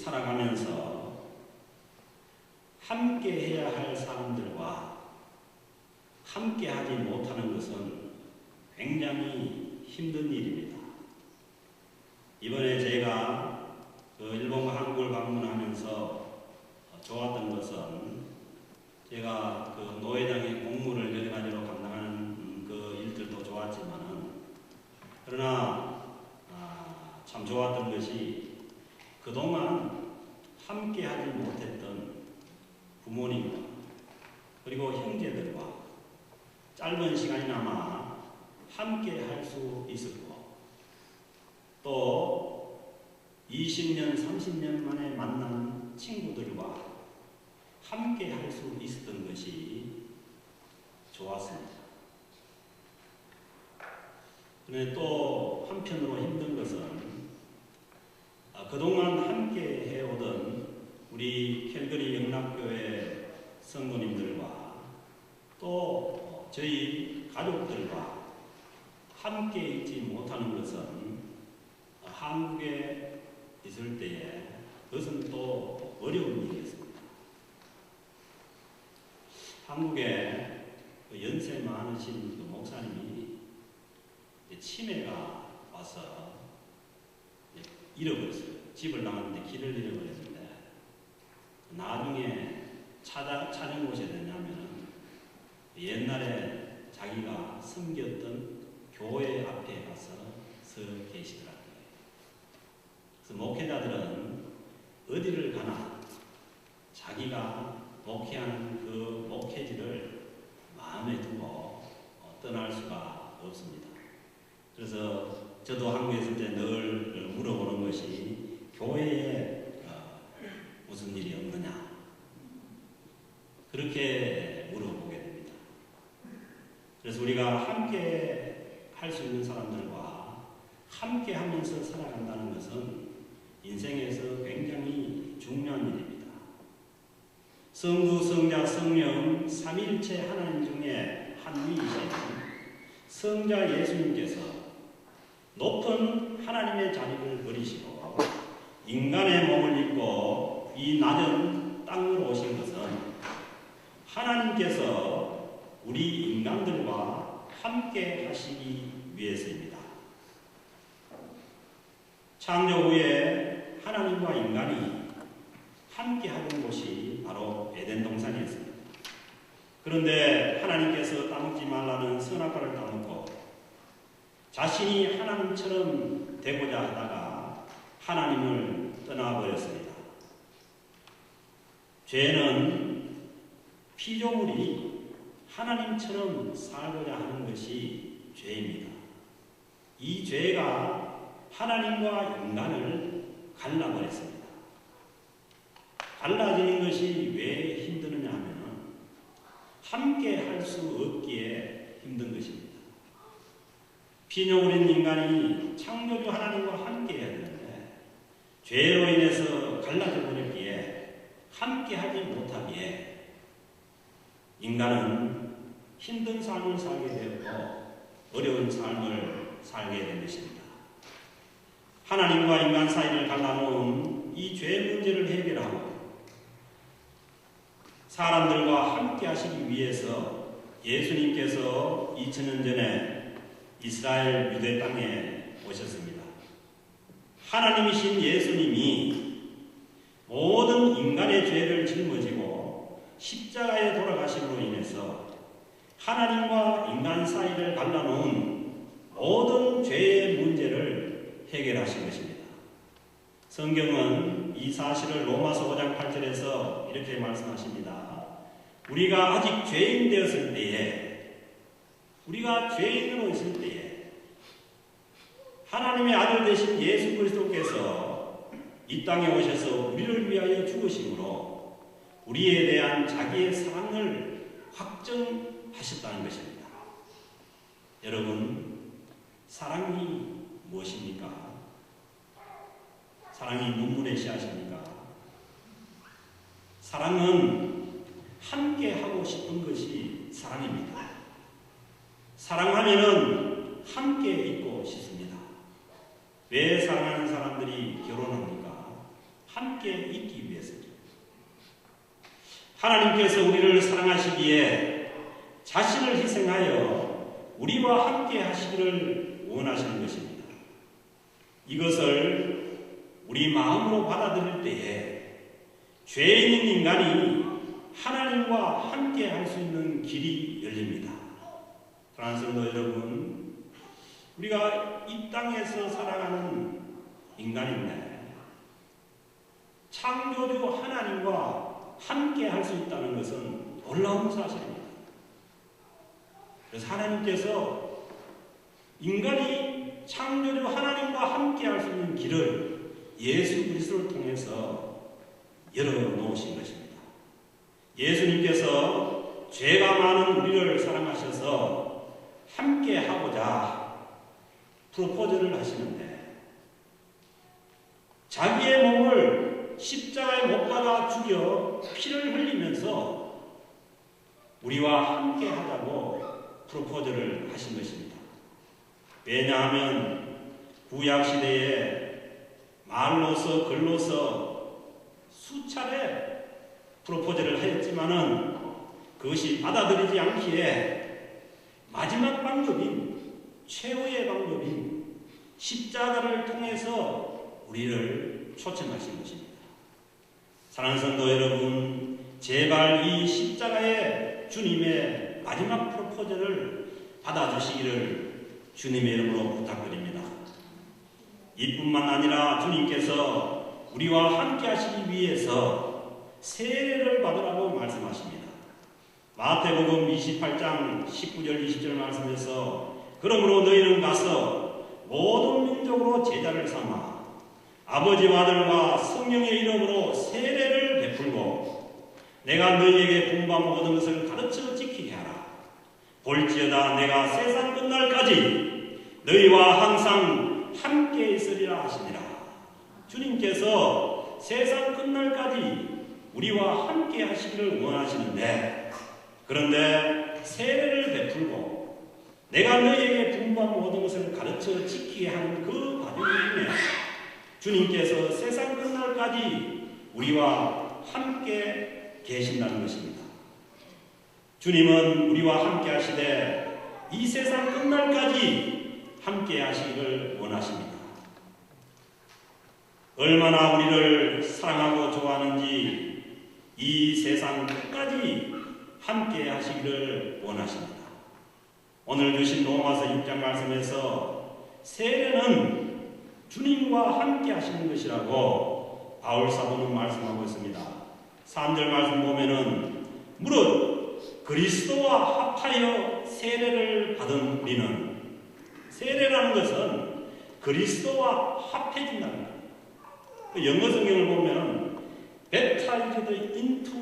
살아가면서 함께 해야 할 사람들과 함께 하지 못하는 것은 굉장히 힘든 일입니다. 이번에 제가 일본과 한국을 방문하면서 좋았던 것은 제가 노회장의 공무를 여러 가지로 감당하는 일들도 좋았지만은 그러나 참 좋았던 것이 그동안 함께 하지 못했던 부모님과 그리고 형제들과 짧은 시간이나마 함께 할 수 있었고 또 20년, 30년 만에 만난 친구들과 함께 할 수 있었던 것이 좋았습니다. 그런데 또 한편으로 힘든 것은 그동안 함께 해오던 우리 캘거리 영락교회 성도님들과 또 저희 가족들과 함께 있지 못하는 것은 한국에 있을 때에 그것은 또 어려운 일이었습니다. 한국에 연세 많으신 목사님이 치매가 와서 잃어버렸어요. 집을 나갔는데 길을 잃어버렸는데 나중에 찾은 곳이 되냐면은 옛날에 자기가 섬겼던 교회 앞에 가서 서 계시더라고요. 그래서 목회자들은 어디를 가나 자기가 목회하는 그 목회지를 마음에 두고 떠날 수가 없습니다. 그래서 저도 한국에 있을 때 늘 물어보는 것이 교회에 무슨 일이 없느냐 그렇게 물어보게 됩니다. 그래서 우리가 함께 할 수 있는 사람들과 함께 하면서 살아간다는 것은 인생에서 굉장히 중요한 일입니다. 성부, 성자, 성령 삼위일체 하나님 중에 한 위이신 성자 예수님께서 높은 하나님의 자리를 버리시고 인간의 몸을 입고 이 낮은 땅으로 오신 것은 하나님께서 우리 인간들과 함께 하시기 위해서입니다. 창조 후에 하나님과 인간이 함께 하던 곳이 바로 에덴 동산이었습니다. 그런데 하나님께서 따먹지 말라는 선악과를 따먹고 자신이 하나님처럼 되고자 하다가 하나님을 떠나버렸습니다. 죄는 피조물이 하나님처럼 살고자 하는 것이 죄입니다. 이 죄가 하나님과 인간을 갈라버렸습니다. 갈라지는 것이 왜 힘드느냐 하면 함께 할 수 없기에 힘든 것입니다. 피조물인 인간이 창조주 하나님과 함께 해야 되는데 죄로 인해서 갈라져 버렸기에 함께 하지 못하기에 인간은 힘든 삶을 살게 되었고 어려운 삶을 살게 된 것입니다. 하나님과 인간 사이를 갈라놓은 이 죄 문제를 해결하고 사람들과 함께 하시기 위해서 예수님께서 2000년 전에 이스라엘 유대 땅에 오셨습니다. 하나님이신 예수님이 모든 인간의 죄를 짊어지고 십자가에 돌아가심으로 인해서 하나님과 인간 사이를 갈라놓은 모든 죄의 문제를 해결하신 것입니다. 성경은 이 사실을 로마서 5장 8절에서 이렇게 말씀하십니다. 우리가 아직 죄인 되었을 때에 우리가 죄인으로 있을 때에 하나님의 아들 되신 예수 그리스도께서 이 땅에 오셔서 우리를 위하여 죽으심으로 우리에 대한 자기의 사랑을 확정하셨다는 것입니다. 여러분, 사랑이 무엇입니까? 사랑이 눈물의 씨앗입니까? 사랑은 함께 하고 싶은 것이 사랑입니다. 사랑하면은 함께 있고 싶습니다. 왜 사랑하는 사람들이 결혼합니까? 함께 있기 위해서죠. 하나님께서 우리를 사랑하시기에 자신을 희생하여 우리와 함께 하시기를 원하시는 것입니다. 이것을 우리 마음으로 받아들일 때에 죄 있는 인간이 하나님과 함께 할 수 있는 길이 열립니다. 사랑하는 성도 여러분, 우리가 이 땅에서 살아가는 인간인데 창조주 하나님과 함께 할 수 있다는 것은 놀라운 사실입니다. 그래서 하나님께서 인간이 창조주 하나님과 함께 할 수 있는 길을 예수 그리스도를 통해서 열어놓으신 것입니다. 예수님께서 죄가 많은 우리를 사랑하셔서 함께 하고자 프로포즈를 하시는데 자기의 몸을 십자가에 못 박아 죽여 피를 흘리면서 우리와 함께 하자고 프로포즈를 하신 것입니다. 왜냐하면 구약시대에 말로서 글로서 수차례 프로포즈를 하였지만은 그것이 받아들이지 않기에 마지막 방법인 최후의 방법인 십자가를 통해서 우리를 초청하신 것입니다. 사랑하는 성도 여러분, 제발 이 십자가의 주님의 마지막 프로포즈를 받아주시기를 주님의 이름으로 부탁드립니다. 이뿐만 아니라 주님께서 우리와 함께 하시기 위해서 세례를 받으라고 말씀하십니다. 마태복음 28장 19절 20절 말씀에서 그러므로 너희는 가서 모든 민족으로 제자를 삼아 아버지와 아들과 성령의 이름으로 세례를 베풀고 내가 너희에게 분부하고 얻은 것을 가르쳐 지키게 하라. 볼지어다 내가 세상 끝날까지 너희와 항상 함께 있으리라 하시니라. 주님께서 세상 끝날까지 우리와 함께 하시기를 원하시는데, 그런데 세례를 베풀고 내가 너희에게 분부한 모든 것을 가르쳐 지키게 하는 그 과정 중에 주님께서 세상 끝날까지 우리와 함께 계신다는 것입니다. 주님은 우리와 함께 하시되 이 세상 끝날까지 함께 하시기를 원하십니다. 얼마나 우리를 사랑하고 좋아하는지 이 세상 끝까지 함께 하시기를 원하십니다. 오늘 주신 로마서 6장 말씀에서 세례는 주님과 함께 하시는 것이라고 바울 사도는 말씀하고 있습니다. 3절 말씀 보면은 무릇 그리스도와 합하여 세례를 받은 우리는, 세례라는 것은 그리스도와 합해진다는 거예요. 영어 성경을 보면 baptized into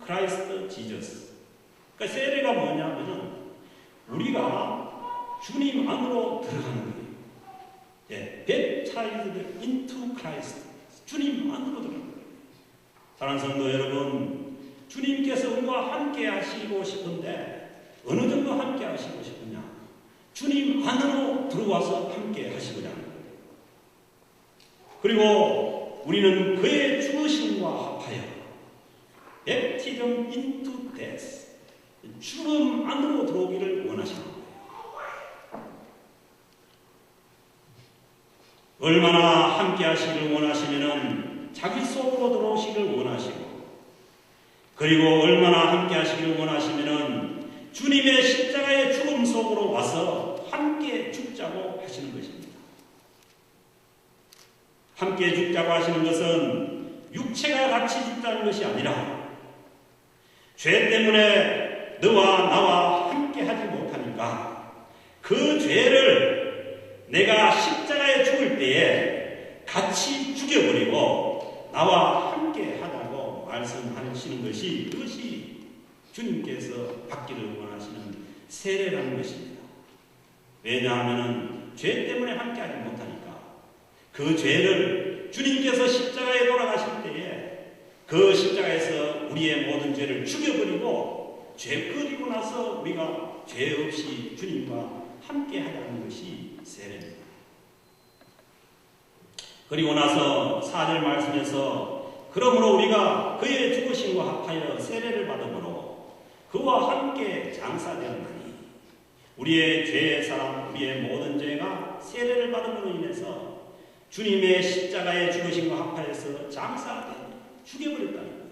Christ Jesus. 그러니까 세례가 뭐냐면은 우리가 주님 안으로 들어가는 거예요. 예, baptized into Christ. 주님 안으로 들어가는 거예요. 사랑하는 성도 여러분, 주님께서 우리와 함께 하시고 싶은데 어느 정도 함께 하시고 싶으냐? 주님 안으로 들어와서 함께 하시고자 하는 거예요. 그리고 우리는 그의 죽으심과 합하여 baptism into death, 죽음 안으로 들어오기를 원하시는 거예요. 얼마나 함께 하시기를 원하시면은 자기 속으로 들어오시기를 원하시고, 그리고 얼마나 함께 하시기를 원하시면은 주님의 십자가의 죽음 속으로 와서 함께 죽자고 하시는 것입니다. 함께 죽자고 하시는 것은 육체가 같이 죽자는 것이 아니라 죄 때문에 너와 나와 함께 하지 못하니까 그 죄를 내가 십자가에 죽을 때에 같이 죽여버리고 나와 함께 하자고 말씀하시는 것이, 그것이 주님께서 받기를 원하시는 세례라는 것입니다. 왜냐하면 죄 때문에 함께 하지 못하니까 그 죄를 주님께서 십자가에 돌아가실 때에 그 십자가에서 우리의 모든 죄를 죽여버리고 죄 끊이고 나서 우리가 죄 없이 주님과 함께 하자는 것이 세례입니다. 그리고 나서 4절 말씀에서 그러므로 우리가 그의 죽으심과 합하여 세례를 받음으로 그와 함께 장사되었나니 우리의 죄의 사람 우리의 모든 죄가 세례를 받음으로 인해서 주님의 십자가의 죽으심과 합하여서 장사되 죽여버렸다는 거예요.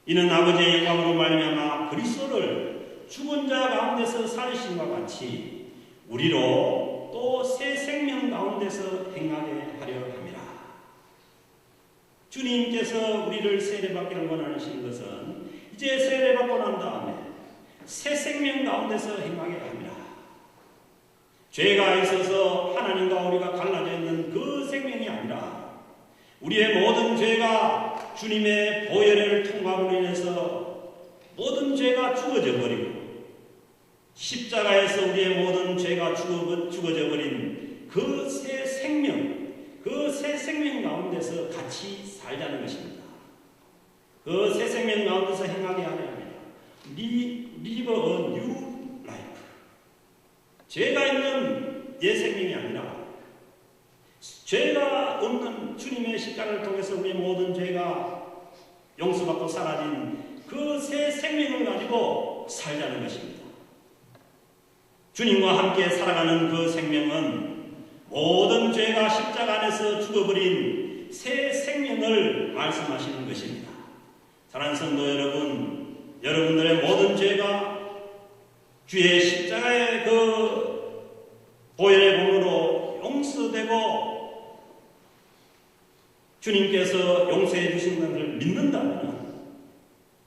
이는 아버지의 영광으로 말미암아 그리스도를 죽은 자 가운데서 살리심과 같이 우리로 또 새 생명 가운데서 행하게 하려 함이라. 주님께서 우리를 세례받기를 원하시는 것은 이제 세례받고 난 다음에 새 생명 가운데서 행하게 합니다. 죄가 있어서 하나님과 우리가 갈라져 있는 그 생명이 아니라 우리의 모든 죄가 주님의 보혈을 통과함으로 인해서 모든 죄가 죽어져 버리고 십자가에서 우리의 모든 죄가 죽어져 버린 그 새 생명, 그 새 생명 가운데서 같이 살자는 것입니다. 그 새 생명 가운데서 행하게 하려 합니다. Live a new life. 죄가 있는 옛 생명이 아니라 죄가 없는 주님의 십자가를 통해서 우리의 모든 죄가 용서받고 사라진 그 새 생명을 가지고 살자는 것입니다. 주님과 함께 살아가는 그 생명은 모든 죄가 십자가 안에서 죽어버린 새 생명을 말씀하시는 것입니다. 사랑하는 성도 여러분, 여러분들의 모든 죄가 주의 십자가의 그 보혈의 공으로 용서되고 주님께서 용서해 주신 것을 믿는다면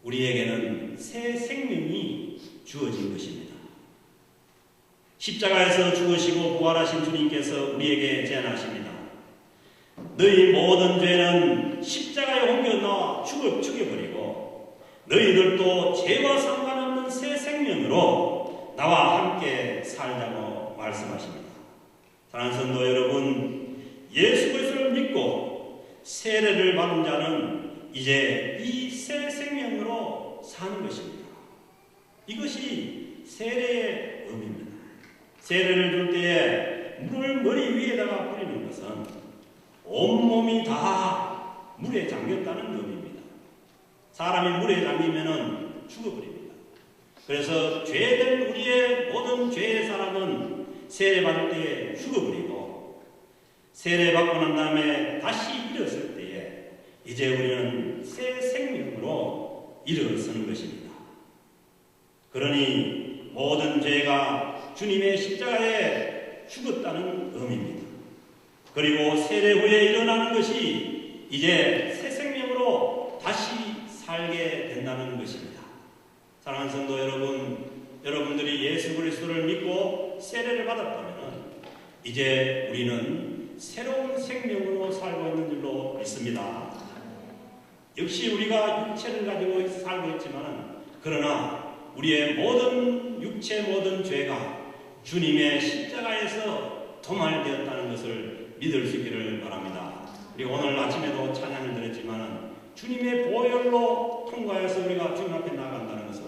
우리에게는 새 생명이 주어진 것입니다. 십자가에서 죽으시고 부활하신 주님께서 우리에게 제안하십니다. 너희 모든 죄는 십자가에 옮겨 죽여버리고 너희들도 죄와 상관없는 새 생명으로 나와 함께 살자고 말씀하십니다. 사랑하는 성도 여러분, 예수 그리스도를 믿고 세례를 받은 자는 이제 이 새 생명으로 사는 것입니다. 이것이 세례의 의미입니다. 세례를 줄 때에 물을 머리 위에다가 뿌리는 것은 온몸이 다 물에 잠겼다는 의미입니다. 사람이 물에 잠기면 죽어버립니다. 그래서 죄된 우리의 모든 죄의 사람은 세례받을 때에 죽어버리고 세례받고 난 다음에 다시 일어설 때에 이제 우리는 새 생명으로 일어서는 것입니다. 그러니 모든 죄가 주님의 십자가에 죽었다는 의미입니다. 그리고 세례 후에 일어나는 것이 이제 새 생명으로 다시 살게 된다는 것입니다. 사랑하는 성도 여러분, 여러분들이 예수 그리스도를 믿고 세례를 받았다면 이제 우리는 새로운 생명으로 살고 있는 줄로 믿습니다. 역시 우리가 육체를 가지고 살고 있지만 그러나 우리의 모든 육체 모든 죄가 주님의 십자가에서 도말되었다는 것을 믿을 수 있기를 바랍니다. 그리고 오늘 아침에도 찬양을 드렸지만 주님의 보혈로 통과해서 우리가 주님 앞에 나아간다는 것은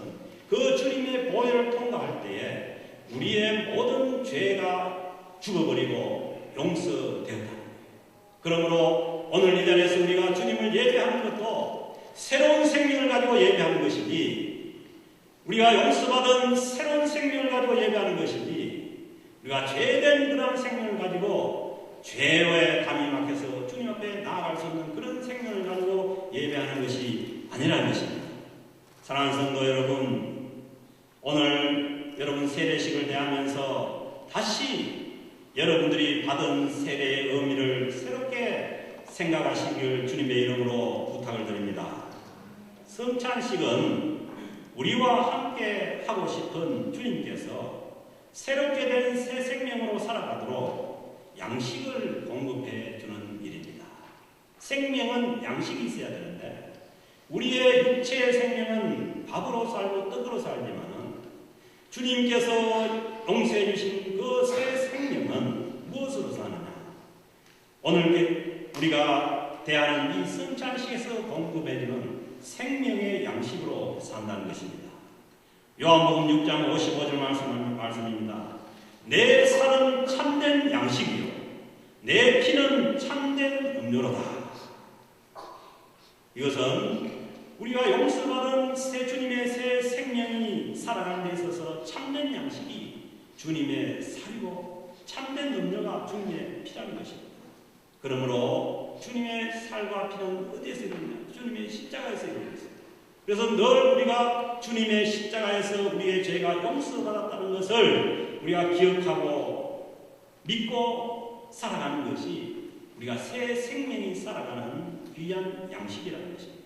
그 주님의 보혈을 통과할 때에 우리의 모든 죄가 죽어버리고 용서되었다. 그러므로 오늘 이 자리에서 우리가 주님을 예배하는 것도 새로운 생명을 가지고 예배하는 것이지 우리가 용서받은 새로운 생명을 가지고 예배하는 것이지 우리가 죄된 그런 생명을 가지고 죄에 감이 막혀서 주님 앞에 나아갈 수 없는 그런 생명을 가지고 예배하는 것이 아니라는 것입니다. 사랑하는 성도 여러분, 오늘 여러분 세례식을 대하면서 다시 여러분들이 받은 세례의 의미를 새롭게 생각하시길 주님의 이름으로 부탁을 드립니다. 성찬식은 우리와 함께 하고 싶은 주님께서 새롭게 된 새 생명으로 살아가도록 양식을 공급해 주는 일입니다. 생명은 양식이 있어야 되는데 우리의 육체의 생명은 밥으로 살고 떡으로 살지만 주님께서 용서해 주신 그 새 생명은 무엇으로 사느냐? 오늘 우리가 대하는 이 성찬식에서 공급해 주는 생명의 양식으로 산다는 것입니다. 요한복음 6장 55절 말씀입니다. 내 살은 참된 양식이요 내 피는 참된 음료로다. 이것은 우리가 용서받은 새 주님의 새 생명이 살아가는 데 있어서 참된 양식이 주님의 살이고 참된 능력가 주님의 피라는 것입니다. 그러므로 주님의 살과 피는 어디에서 이루어지냐? 주님의 십자가에서 이루어졌습니다. 그래서 늘 우리가 주님의 십자가에서 우리의 죄가 용서받았다는 것을 우리가 기억하고 믿고 살아가는 것이 우리가 새 생명이 살아가는 귀한 양식이라는 것입니다.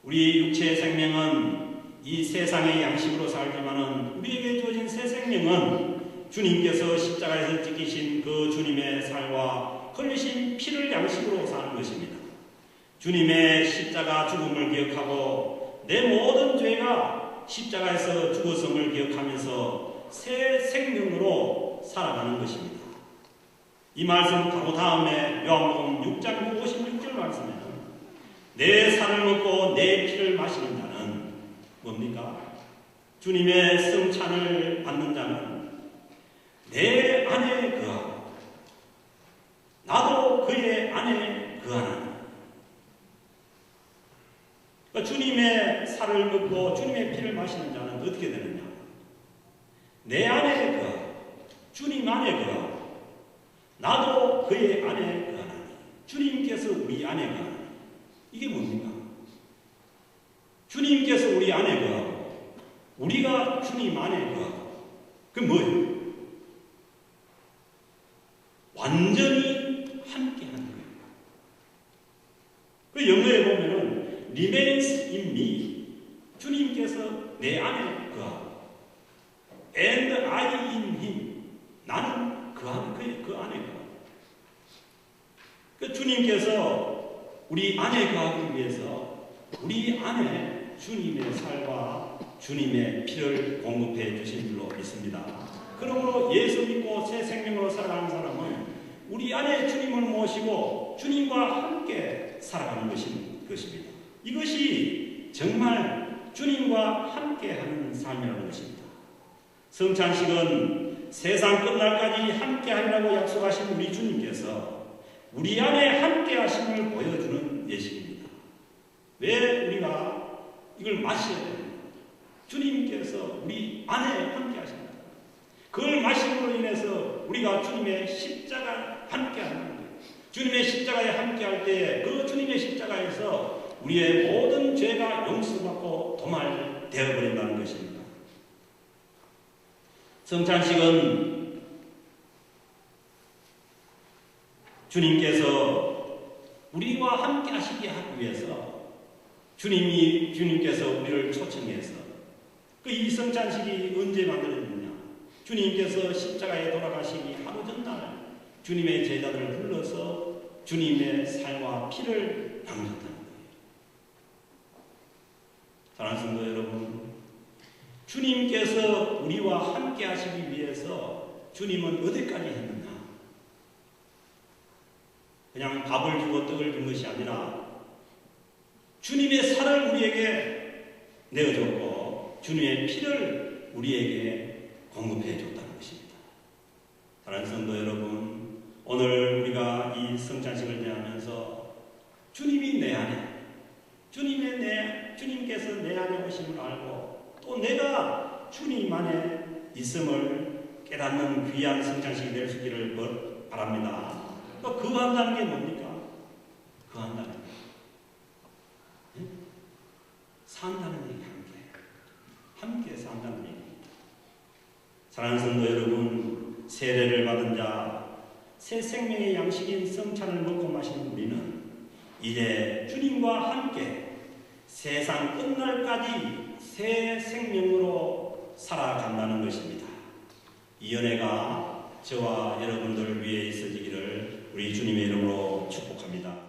우리 육체의 생명은 이 세상의 양식으로 살지만은 우리에게 주어진 새 생명은 주님께서 십자가에서 지키신 그 주님의 살과 흘리신 피를 양식으로 사는 것입니다. 주님의 십자가 죽음을 기억하고 내 모든 죄가 십자가에서 죽었음을 기억하면서 새 생명으로 살아가는 것입니다. 이 말씀 바로 다음에 요한복음 6장 56절 말씀에는 내 살을 먹고 내 피를 마시는 자는 뭡니까? 주님의 성찬을 받는 자는 내 안에 거하고 나도 그의 안에 거하나니. 그러니까 주님의 살을 먹고 주님의 피를 마시는 자는 어떻게 되느냐? 내 안에 거하고 주님 안에 거하고 나도 그의 안에 거하나니. 주님께서 우리 안에 거하나니. 이게 뭡니까? 주님께서 우리 안에 거하고 우리가 주님 안에 거하고 그게 뭐예요? 완전히 함께하는 거예요. 그 영어에 보면은 remains in me. 주님께서 내 안에 거하고 and I in him. 나는 그 안에 거하고. 그 주님께서 우리 안에 거하기 위해서 우리 안에 주님의 살과 주님의 피를 공급해 주신 줄로 믿습니다. 그러므로 예수 믿고 새 생명으로 살아가는 사람은 우리 안에 주님을 모시고 주님과 함께 살아가는 것입니다. 이것이 정말 주님과 함께하는 삶이라는 것입니다. 성찬식은 세상 끝날까지 함께하리라고 약속하신 우리 주님께서 우리 안에 함께하심을 보여주는 예식입니다. 왜 우리가 이걸 마셔야 됩니까? 주님께서 우리 안에 함께하십니다. 그걸 마심으로 인해서 우리가 주님의 십자가 함께하는 거예요. 주님의 십자가에 함께할 때 그 주님의 십자가에서 우리의 모든 죄가 용서받고 도말되어버린다는 것입니다. 성찬식은 주님께서 우리와 함께 하시게 하기 위해서 주님께서 우리를 초청해서 그 이 성찬식이 언제 만들어졌느냐? 주님께서 십자가에 돌아가시기 하루 전날 주님의 제자들을 불러서 주님의 살과 피를 나누셨다는 거예요. 사랑하는 성도 여러분, 주님께서 우리와 함께 하시기 위해서 주님은 어디까지 했느냐? 그냥 밥을 주고 떡을 준 것이 아니라 주님의 살을 우리에게 내어줬고 주님의 피를 우리에게 공급해 줬다는 것입니다. 사랑하는 성도 여러분, 오늘 우리가 이 성찬식을 대하면서 주님이 내 안에, 주님께서 내 안에 오심을 알고 또 내가 주님 안에 있음을 깨닫는 귀한 성찬식이 될 수 있기를 바랍니다. 또 거한다는 게 뭡니까? 거한다는 게 산다는 얘기. 함께 산다는 얘기입니다. 사랑하는 성도 여러분, 세례를 받은 자, 새 생명의 양식인 성찬을 먹고 마시는 우리는 이제 주님과 함께 세상 끝날까지 새 생명으로 살아간다는 것입니다. 이 은혜가 저와 여러분들 위해 있어지기를 우리 주님의 이름으로 축복합니다.